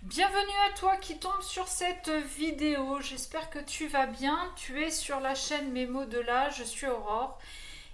Bienvenue à toi qui tombe sur cette vidéo, j'espère que tu vas bien, tu es sur la chaîne Mes mots de là, je suis Aurore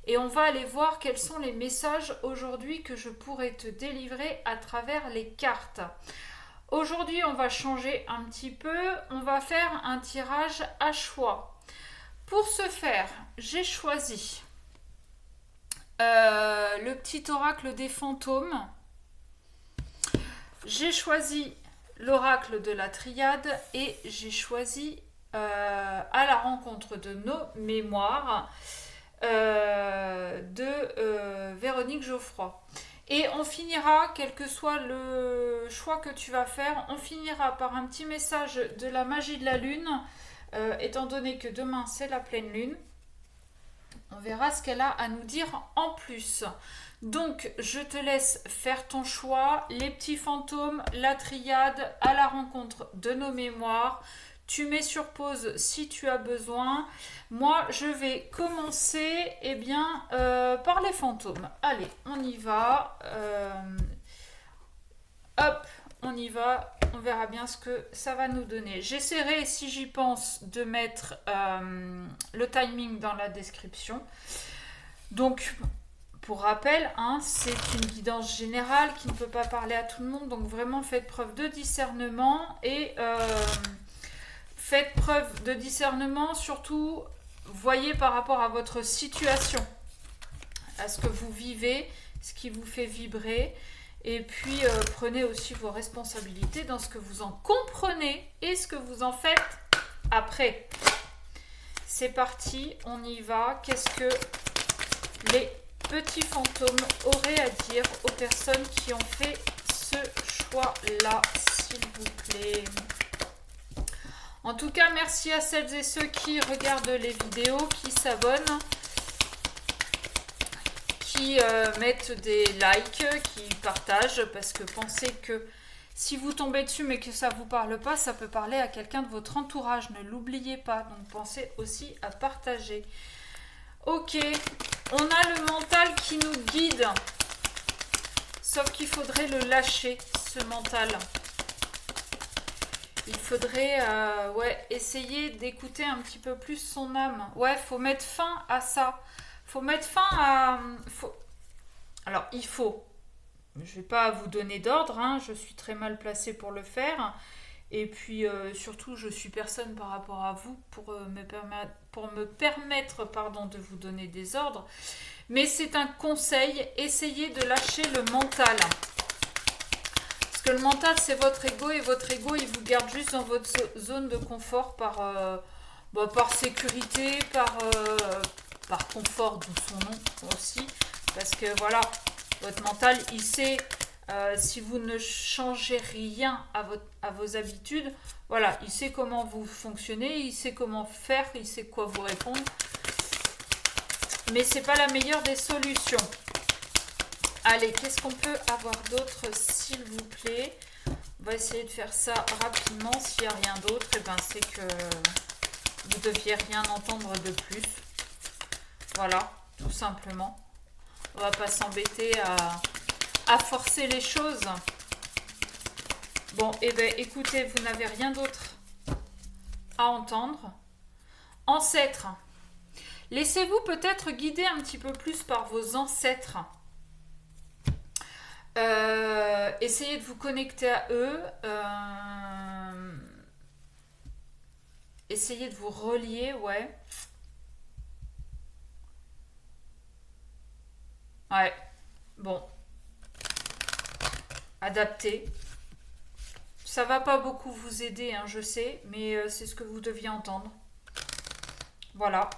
et on va aller voir quels sont les messages aujourd'hui que je pourrais te délivrer à travers les cartes. Aujourd'hui on va changer un petit peu, on va faire un tirage à choix. Pour ce faire, j'ai choisi le petit oracle des fantômes, j'ai choisi l'oracle de la triade et j'ai choisi à la rencontre de nos mémoires de Véronique Geoffroy. Et on finira, quel que soit le choix que tu vas faire, on finira par un petit message de la magie de la lune, étant donné que demain c'est la pleine lune. On verra ce qu'elle a à nous dire en plus. Donc, je te laisse faire ton choix. Les petits fantômes, la triade, à la rencontre de nos mémoires. Tu mets sur pause si tu as besoin. Moi, je vais commencer par les fantômes. Allez, on y va. Hop, on y va. On verra bien ce que ça va nous donner. J'essaierai, si j'y pense, de mettre le timing dans la description. Donc, pour rappel, c'est une guidance générale qui ne peut pas parler à tout le monde. Donc, vraiment, faites preuve de discernement et faites preuve de discernement. Surtout, voyez par rapport à votre situation, à ce que vous vivez, ce qui vous fait vibrer. Et puis, prenez aussi vos responsabilités dans ce que vous en comprenez et ce que vous en faites après. C'est parti, on y va. Qu'est-ce que les petits fantômes auraient à dire aux personnes qui ont fait ce choix-là, s'il vous plaît? En tout cas, merci à celles et ceux qui regardent les vidéos, qui s'abonnent, qui mettent des likes, qui partagent, parce que pensez que si vous tombez dessus mais que ça ne vous parle pas, ça peut parler à quelqu'un de votre entourage, ne l'oubliez pas, donc pensez aussi à partager. Ok, on a le mental qui nous guide, sauf qu'il faudrait le lâcher, ce mental. Il faudrait essayer d'écouter un petit peu plus son âme. Ouais, faut mettre fin à ça. Faut mettre fin à... Alors, il faut. Je ne vais pas vous donner d'ordre, je suis très mal placée pour le faire. Et puis, surtout, je suis personne par rapport à vous pour me permettre de vous donner des ordres. Mais c'est un conseil, essayez de lâcher le mental. Parce que le mental, c'est votre ego, et votre ego, il vous garde juste dans votre zone de confort par sécurité, par confort, d'où son nom aussi. Parce que voilà, votre mental, il sait, si vous ne changez rien à vos habitudes, voilà, il sait comment vous fonctionnez, il sait comment faire, il sait quoi vous répondre. Mais c'est pas la meilleure des solutions. Allez, qu'est-ce qu'on peut avoir d'autre, s'il vous plaît? On va essayer de faire ça rapidement. S'il n'y a rien d'autre, c'est que vous ne deviez rien entendre de plus. Voilà, tout simplement. On va pas s'embêter à forcer les choses. Bon, écoutez, vous n'avez rien d'autre à entendre. Ancêtres. Laissez-vous peut-être guider un petit peu plus par vos ancêtres. Essayez de vous connecter à eux. Essayez de vous relier, ouais. Ouais, bon. Adaptez. Ça va pas beaucoup vous aider, je sais, mais c'est ce que vous deviez entendre. Voilà.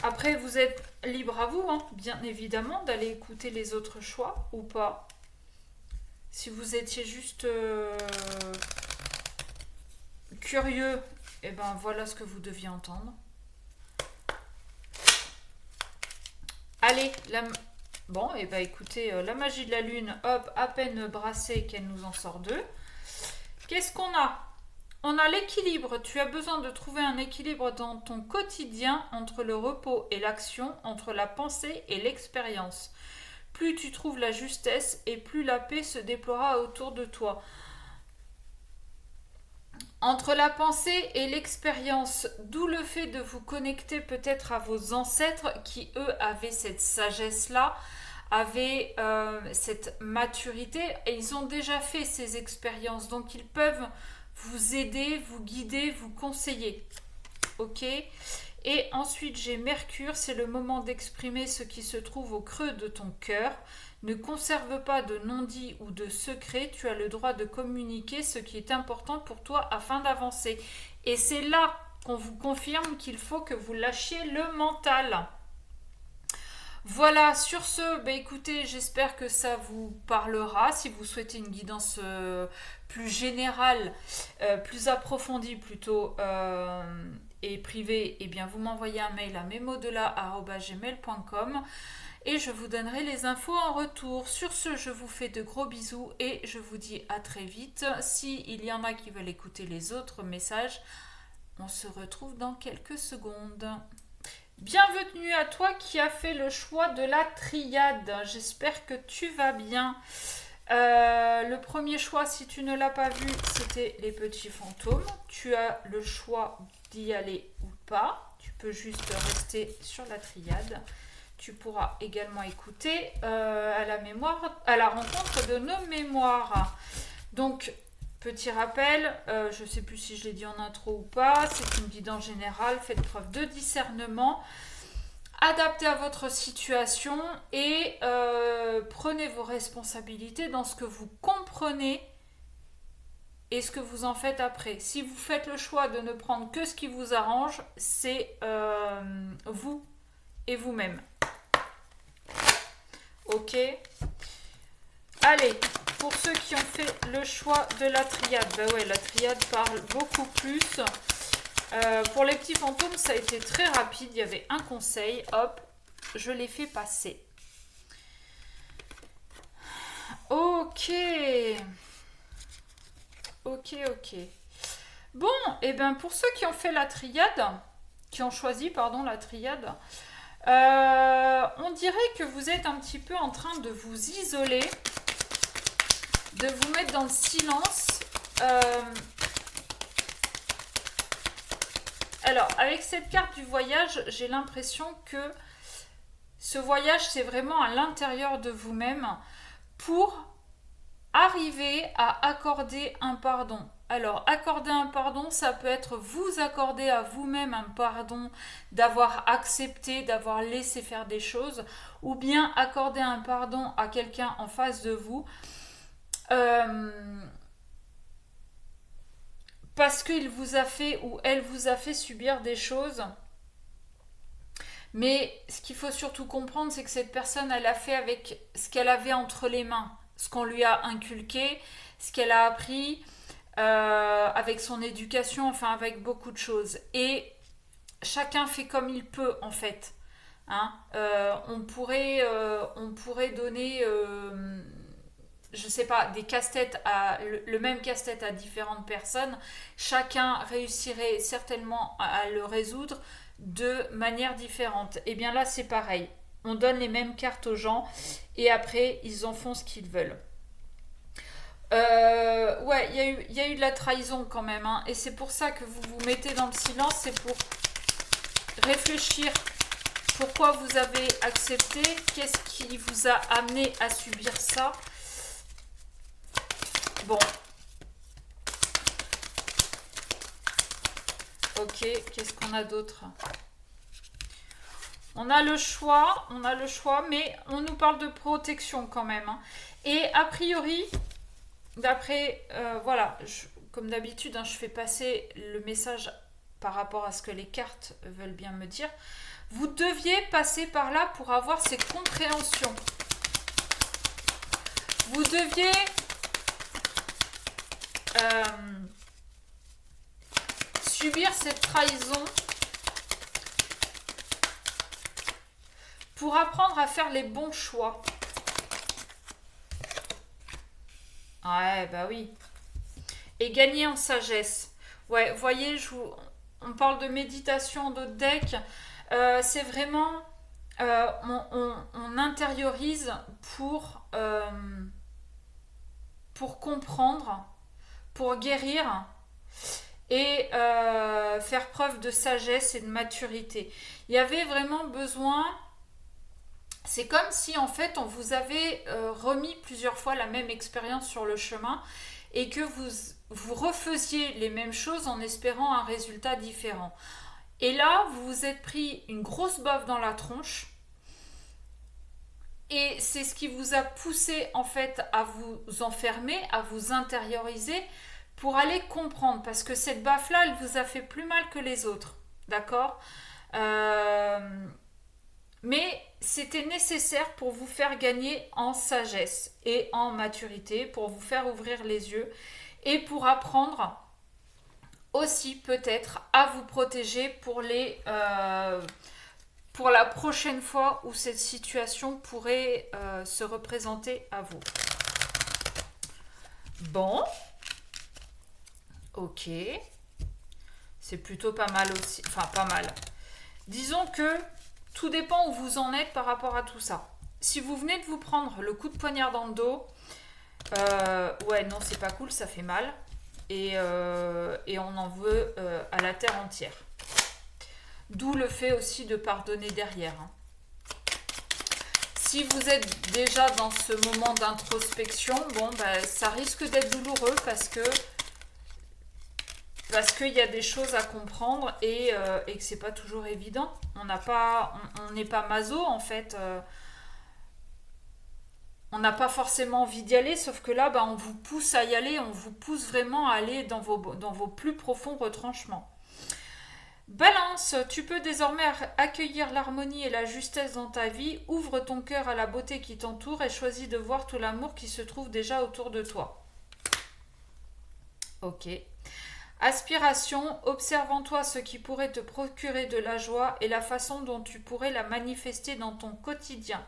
Après, vous êtes libre à vous, bien évidemment, d'aller écouter les autres choix ou pas. Si vous étiez juste curieux, voilà ce que vous deviez entendre. Allez, écoutez, la magie de la lune, hop, à peine brassée qu'elle nous en sort deux. Qu'est-ce qu'on a? On a l'équilibre. Tu as besoin de trouver un équilibre dans ton quotidien entre le repos et l'action, entre la pensée et l'expérience. Plus tu trouves la justesse et plus la paix se déploiera autour de toi. Entre la pensée et l'expérience, d'où le fait de vous connecter peut-être à vos ancêtres qui, eux, avaient cette sagesse-là, avaient cette maturité, et ils ont déjà fait ces expériences, donc ils peuvent vous aider, vous guider, vous conseiller. Ok ? Et ensuite, j'ai Mercure, c'est le moment d'exprimer ce qui se trouve au creux de ton cœur. Ne conserve pas de non-dit ou de secret, tu as le droit de communiquer ce qui est important pour toi afin d'avancer. Et c'est là qu'on vous confirme qu'il faut que vous lâchiez le mental. Voilà, sur ce, écoutez, j'espère que ça vous parlera. Si vous souhaitez une guidance plus générale, plus approfondie plutôt, et privée, eh bien vous m'envoyez un mail à memodela@gmail.com et je vous donnerai les infos en retour. Sur ce, je vous fais de gros bisous et je vous dis à très vite. S'il y en a qui veulent écouter les autres messages, on se retrouve dans quelques secondes. Bienvenue à toi qui as fait le choix de la triade. J'espère que tu vas bien. Le premier choix, si tu ne l'as pas vu, c'était les petits fantômes. Tu as le choix d'y aller ou pas. Tu peux juste rester sur la triade. Tu pourras également écouter à la rencontre de nos mémoires. Donc, petit rappel, je ne sais plus si je l'ai dit en intro ou pas, c'est une guidance générale, faites preuve de discernement, adaptez à votre situation et prenez vos responsabilités dans ce que vous comprenez et ce que vous en faites après. Si vous faites le choix de ne prendre que ce qui vous arrange, c'est vous et vous-même. Ok ? Allez, pour ceux qui ont fait le choix de la triade, la triade parle beaucoup plus. Pour les petits fantômes, ça a été très rapide. Il y avait un conseil, hop, je l'ai fait passer. Ok. Bon, et bien pour ceux qui ont fait la triade, qui ont choisi, la triade, on dirait que vous êtes un petit peu en train de vous isoler, de vous mettre dans le silence. Alors, avec cette carte du voyage, j'ai l'impression que ce voyage, c'est vraiment à l'intérieur de vous-même pour arriver à accorder un pardon. Alors, accorder un pardon, ça peut être vous accorder à vous-même un pardon d'avoir accepté, d'avoir laissé faire des choses, ou bien accorder un pardon à quelqu'un en face de vous parce qu'il vous a fait ou elle vous a fait subir des choses. Mais ce qu'il faut surtout comprendre, c'est que cette personne, elle a fait avec ce qu'elle avait entre les mains, ce qu'on lui a inculqué, ce qu'elle a appris, avec son éducation, enfin avec beaucoup de choses. Et chacun fait comme il peut en fait. Hein, on pourrait donner, je sais pas, des casse-têtes le même casse-tête à différentes personnes. Chacun réussirait certainement à le résoudre de manière différente. Et bien là, c'est pareil. On donne les mêmes cartes aux gens et après, ils en font ce qu'ils veulent. Ouais, il y a eu de la trahison quand même. Hein, et c'est pour ça que vous vous mettez dans le silence. C'est pour réfléchir pourquoi vous avez accepté. Qu'est-ce qui vous a amené à subir ça? Bon. Ok, qu'est-ce qu'on a d'autre? On a le choix, mais on nous parle de protection quand même. Hein. Et a priori, d'après, voilà, comme d'habitude, hein, je fais passer le message par rapport à ce que les cartes veulent bien me dire. Vous deviez passer par là pour avoir ces compréhensions. Vous deviez subir cette trahison pour apprendre à faire les bons choix. Ouais, bah oui. Et gagner en sagesse. Ouais, voyez, on parle de méditation, d'autres decks. C'est vraiment... on intériorise pour comprendre, pour guérir et faire preuve de sagesse et de maturité. Il y avait vraiment besoin... C'est comme si en fait on vous avait remis plusieurs fois la même expérience sur le chemin et que vous refaisiez les mêmes choses en espérant un résultat différent. Et là, vous vous êtes pris une grosse baffe dans la tronche et c'est ce qui vous a poussé en fait à vous enfermer, à vous intérioriser pour aller comprendre. Parce que cette baffe-là, elle vous a fait plus mal que les autres. D'accord ? Mais c'était nécessaire pour vous faire gagner en sagesse et en maturité, pour vous faire ouvrir les yeux et pour apprendre aussi peut-être à vous protéger pour la prochaine fois où cette situation pourrait se représenter à vous. Bon, ok, c'est plutôt pas mal aussi, enfin pas mal. Disons que tout dépend où vous en êtes par rapport à tout ça. Si vous venez de vous prendre le coup de poignard dans le dos, ouais, non, c'est pas cool, ça fait mal. Et on en veut à la terre entière. D'où le fait aussi de pardonner derrière. Hein. Si vous êtes déjà dans ce moment d'introspection, bon, bah, ça risque d'être douloureux parce qu'il y a des choses à comprendre et que c'est pas toujours évident. On n'est pas maso en fait. On n'a pas forcément envie d'y aller, sauf que là, bah, on vous pousse à y aller, on vous pousse vraiment à aller dans vos plus profonds retranchements. Balance, tu peux désormais accueillir l'harmonie et la justesse dans ta vie, ouvre ton cœur à la beauté qui t'entoure et choisis de voir tout l'amour qui se trouve déjà autour de toi. Ok. Aspiration, observe en toi ce qui pourrait te procurer de la joie et la façon dont tu pourrais la manifester dans ton quotidien.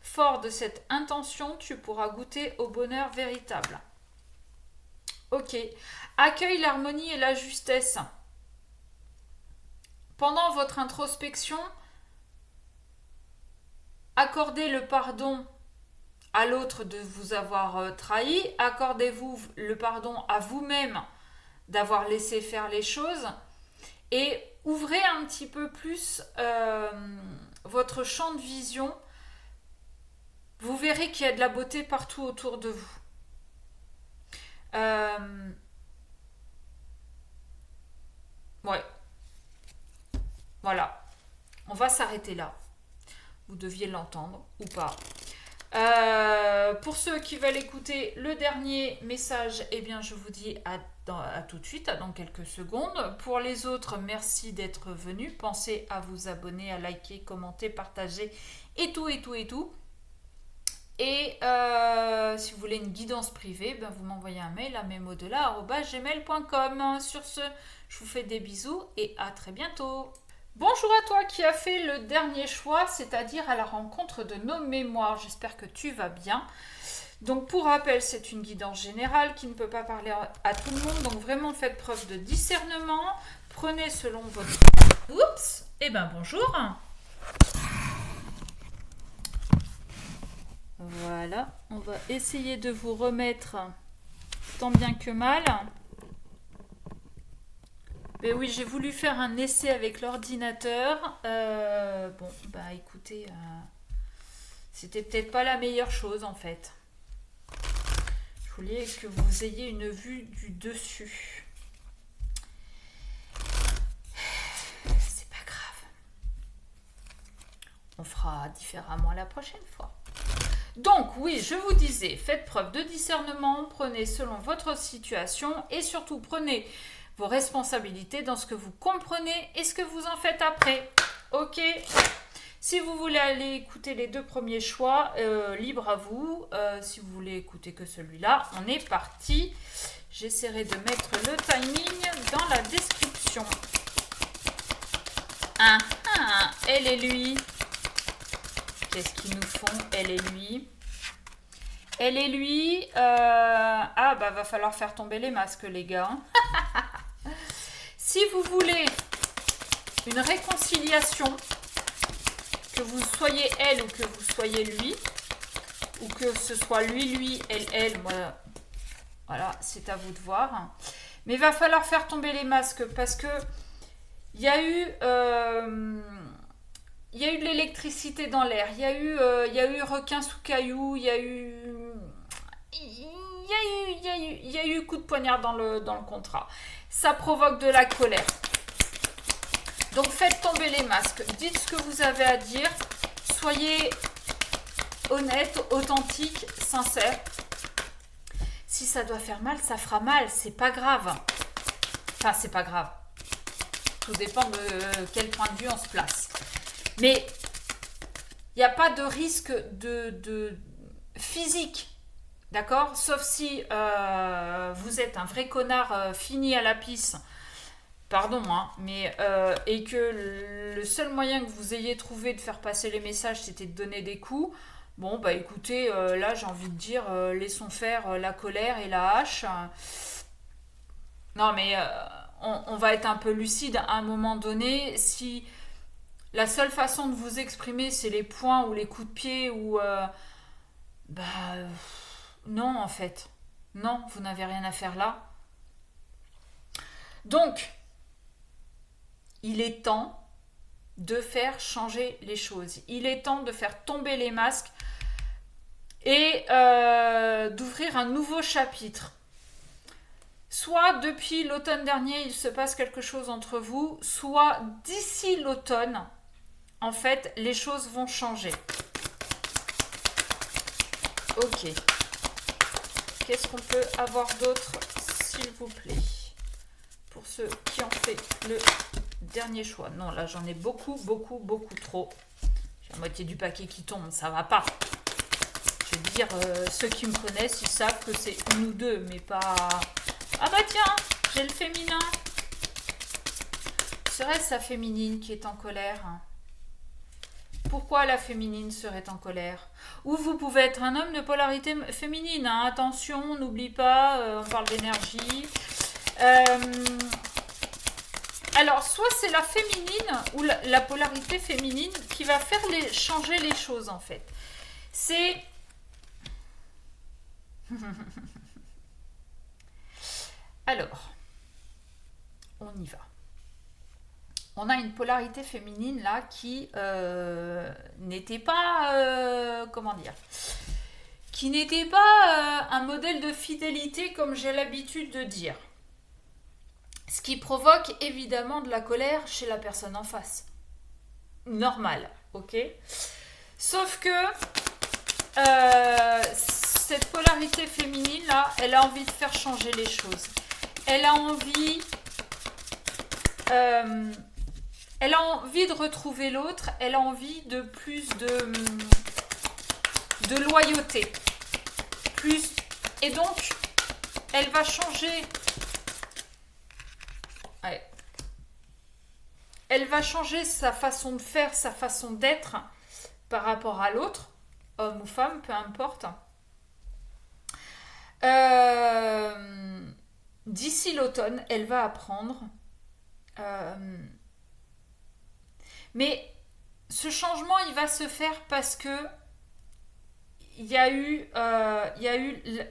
Fort de cette intention, tu pourras goûter au bonheur véritable. Ok. Accueille l'harmonie et la justesse. Pendant votre introspection, accordez le pardon à l'autre de vous avoir trahi. Accordez-vous le pardon à vous-même d'avoir laissé faire les choses. Et ouvrez un petit peu plus votre champ de vision. Vous verrez qu'il y a de la beauté partout autour de vous. Ouais. Voilà. On va s'arrêter là. Vous deviez l'entendre ou pas. Pour ceux qui veulent écouter le dernier message, eh bien, je vous dis à tout de suite, dans quelques secondes. Pour les autres, merci d'être venus. Pensez à vous abonner, à liker, commenter, partager et tout. Et si vous voulez une guidance privée, ben vous m'envoyez un mail à memodela@gmail.com. Sur ce, je vous fais des bisous et à très bientôt. Bonjour à toi qui as fait le dernier choix, c'est-à-dire à la rencontre de nos mémoires. J'espère que tu vas bien. Donc pour rappel, c'est une guidance générale qui ne peut pas parler à tout le monde. Donc vraiment faites preuve de discernement. Prenez selon votre... Oups. Eh ben bonjour. Voilà, on va essayer de vous remettre tant bien que mal. Mais oui, j'ai voulu faire un essai avec l'ordinateur. Bon, bah écoutez, c'était peut-être pas la meilleure chose en fait. Je voulais que vous ayez une vue du dessus. C'est pas grave. On fera différemment la prochaine fois. Donc oui, je vous disais, faites preuve de discernement, prenez selon votre situation et surtout prenez vos responsabilités dans ce que vous comprenez et ce que vous en faites après. Ok. Si vous voulez aller écouter les deux premiers choix, libre à vous. Si vous voulez écouter que celui-là, on est parti. J'essaierai de mettre le timing dans la description. Elle et lui. Qu'est-ce qu'ils nous font, elle et lui? Elle et lui, ah bah va falloir faire tomber les masques les gars. Si vous voulez une réconciliation, que vous soyez elle ou que vous soyez lui, ou que ce soit lui, elle, moi, voilà, c'est à vous de voir. Mais il va falloir faire tomber les masques parce que il y a eu de l'électricité dans l'air, il y a eu requin sous caillou, il y a eu coup de poignard dans le contrat. Ça provoque de la colère. Donc faites tomber les masques, dites ce que vous avez à dire, soyez honnête, authentique, sincère. Si ça doit faire mal, ça fera mal, c'est pas grave. Enfin, c'est pas grave. Tout dépend de quel point de vue on se place. Mais il n'y a pas de risque de physique, d'accord? Sauf si vous êtes un vrai connard fini à la pisse, pardon, hein, mais et que le seul moyen que vous ayez trouvé de faire passer les messages, c'était de donner des coups. Bon, bah écoutez, là j'ai envie de dire, laissons faire la colère et la hache. Non, mais on va être un peu lucide à un moment donné. Si la seule façon de vous exprimer, c'est les poings ou les coups de pied, ou bah non, en fait. Non, vous n'avez rien à faire là. Donc, il est temps de faire changer les choses. Il est temps de faire tomber les masques et d'ouvrir un nouveau chapitre. Soit depuis l'automne dernier, il se passe quelque chose entre vous, soit d'ici l'automne, en fait, les choses vont changer. Ok. Qu'est-ce qu'on peut avoir d'autre, s'il vous plaît, pour ceux qui ont fait le dernier choix? Non, là, j'en ai beaucoup trop. J'ai la moitié du paquet qui tombe, ça va pas. Je veux dire, ceux qui me connaissent, ils savent que c'est une ou deux, mais pas... Ah bah tiens, j'ai le féminin. Serait-ce sa féminine qui est en colère? Pourquoi la féminine serait en colère? Ou vous pouvez être un homme de polarité féminine. Hein. Attention, n'oublie pas, on parle d'énergie. Alors, soit c'est la féminine ou la polarité féminine qui va faire changer les choses, en fait. C'est... Alors, on y va. On a une polarité féminine là qui n'était pas, comment dire, qui n'était pas un modèle de fidélité comme j'ai l'habitude de dire. Ce qui provoque évidemment de la colère chez la personne en face. Normal, ok? Sauf que cette polarité féminine là, elle a envie de faire changer les choses. Elle a envie de retrouver l'autre, elle a envie de plus de loyauté. Plus. Et donc, elle va changer. Ouais. Elle va changer sa façon de faire, sa façon d'être par rapport à l'autre, homme ou femme, peu importe. D'ici l'automne, elle va apprendre. Mais ce changement, il va se faire parce que il y a eu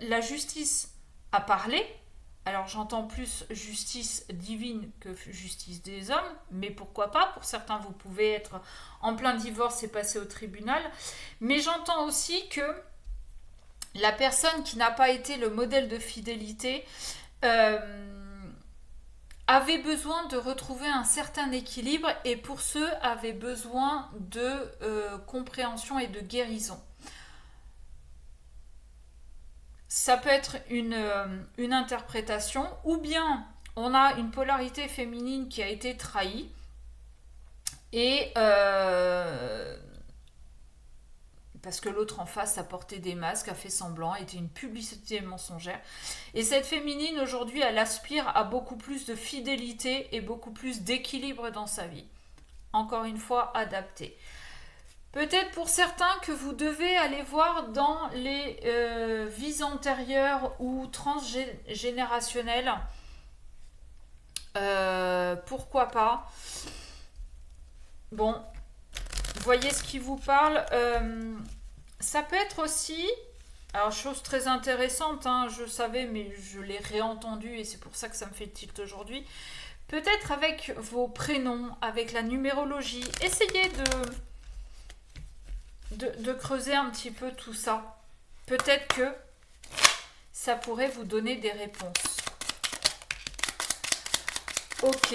la justice à parler. Alors j'entends plus justice divine que justice des hommes, mais pourquoi pas? Pour certains, vous pouvez être en plein divorce et passer au tribunal. Mais j'entends aussi que la personne qui n'a pas été le modèle de fidélité avait besoin de retrouver un certain équilibre et pour ceux avaient besoin de compréhension et de guérison. Ça peut être une interprétation, ou bien on a une polarité féminine qui a été trahie et parce que l'autre en face a porté des masques, a fait semblant, était une publicité mensongère. Et cette féminine, aujourd'hui, elle aspire à beaucoup plus de fidélité et beaucoup plus d'équilibre dans sa vie. Encore une fois, adapté. Peut-être pour certains que vous devez aller voir dans les vies antérieures ou transgénérationnelles. Pourquoi pas? Bon, voyez ce qui vous parle. Ça peut être aussi Alors, chose très intéressante, hein, je savais, mais je l'ai réentendu et c'est pour ça que ça me fait tilt aujourd'hui. Peut-être avec vos prénoms, avec la numérologie, essayez de creuser un petit peu tout ça. Peut-être que ça pourrait vous donner des réponses. Ok.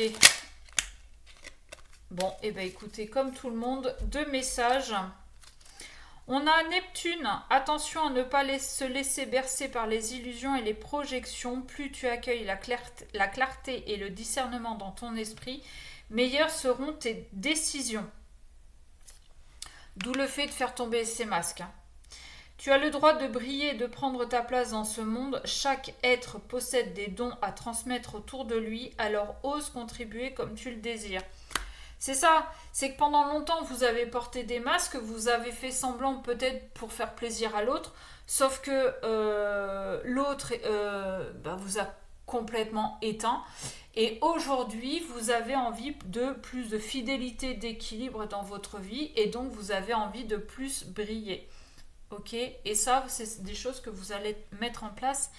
Bon, et ben écoutez, comme tout le monde, 2 messages. On a Neptune. Attention à ne pas se laisser bercer par les illusions et les projections. Plus tu accueilles la clarté et le discernement dans ton esprit, meilleures seront tes décisions. D'où le fait de faire tomber ces masques. Tu as le droit de briller et de prendre ta place dans ce monde. Chaque être possède des dons à transmettre autour de lui, alors ose contribuer comme tu le désires. C'est ça, c'est que pendant longtemps vous avez porté des masques, vous avez fait semblant peut-être pour faire plaisir à l'autre, sauf que l'autre vous a complètement éteint. Et aujourd'hui, vous avez envie de plus de fidélité, d'équilibre dans votre vie, et donc vous avez envie de plus briller. Ok, et ça, c'est des choses que vous allez mettre en place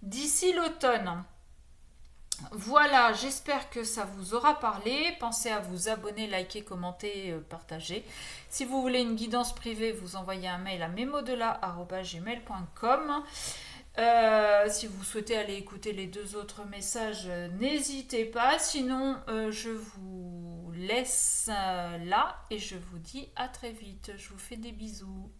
d'ici l'automne. Voilà, j'espère que ça vous aura parlé. Pensez à vous abonner, liker, commenter, partager. Si vous voulez une guidance privée, vous envoyez un mail à memodela@gmail.com. Si vous souhaitez aller écouter les 2 autres messages, n'hésitez pas. Sinon, je vous laisse là et je vous dis à très vite. Je vous fais des bisous.